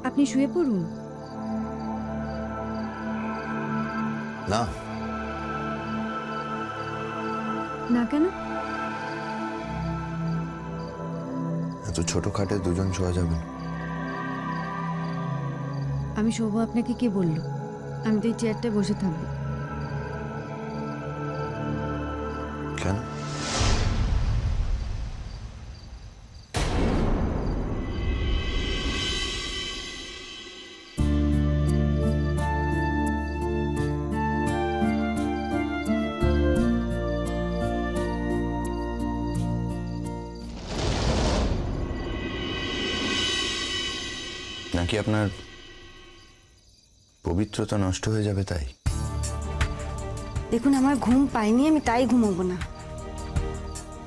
আপনি শুয়ে পড়ুন। না, না কেন? এত ছোট খাটে দুজন শোয়া যাবে না। আমি শোবো আপনাকে কে বলল? আমি তো এই চেয়ারটায় বসে থাকবো। কেন? নাকি আপনার পবিত্রতা নষ্ট হয়ে যাবে তাই? দেখুন, আমার ঘুম পাইনি, আমি তাই ঘুমোবো না।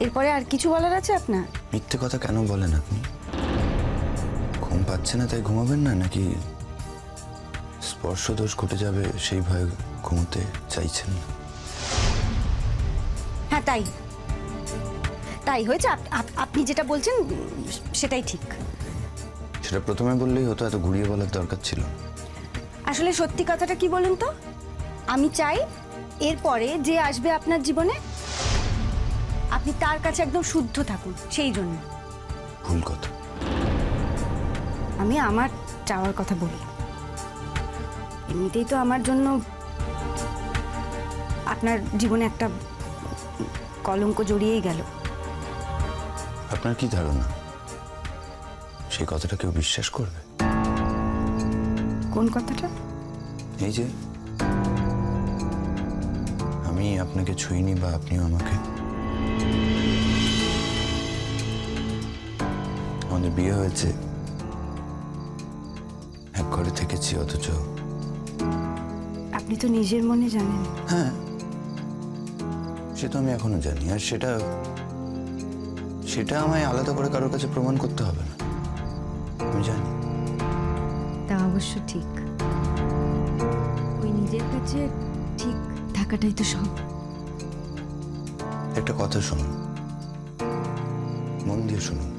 এরপরে আর কিছু বলার আছে আপনার? মিথ্যে কথা কেন বলেন আপনি? ঘুম পাচ্ছে না তাই ঘুমাবেন না, নাকি স্পর্শ দোষ ঘটে যাবে সেই ভয়ে ঘুমোতে চাইছেন না? হ্যাঁ, তাই তাই হয়েছে। আপনি যেটা বলছেন সেটাই ঠিক। সেটা প্রথমে বললেই হতো, এত ঘুরিয়ে বলার দরকার ছিল। আসলে সত্যি কথাটা কি বলুন তো, আমি চাই এরপরে যে আসবে আপনার জীবনে আপনি তার কাছে একদম শুদ্ধ থাকুন, সেই জন্য। ভুল কথা। আমি আমার চাওয়ার কথা বলি। এমনিতেই তো আমার জন্য আপনার জীবনে একটা কলঙ্ক জড়িয়েই গেল। আপনার কি ধারণা সেই কথাটা কেউ বিশ্বাস করবে? কোন কথাটা? এই যে আমি আপনাকে ছুঁইনি বা আপনিও আমাকে। আমাদের বিয়ে হয়েছে, এক ঘরে থেকেছি, অথচ আপনি তো নিজের মনে জানেন। হ্যাঁ, সে তো আমি এখনো জানি। আর সেটা আমায় আলাদা করে কারোর কাছে প্রমাণ করতে হবে না, আমি জানি। তা অবশ্য ঠিক। ওই নিজের কাছে ঠিক থাকাটাই তো সব। একটা কথা শুনুন, মন দিয়ে শুনুন।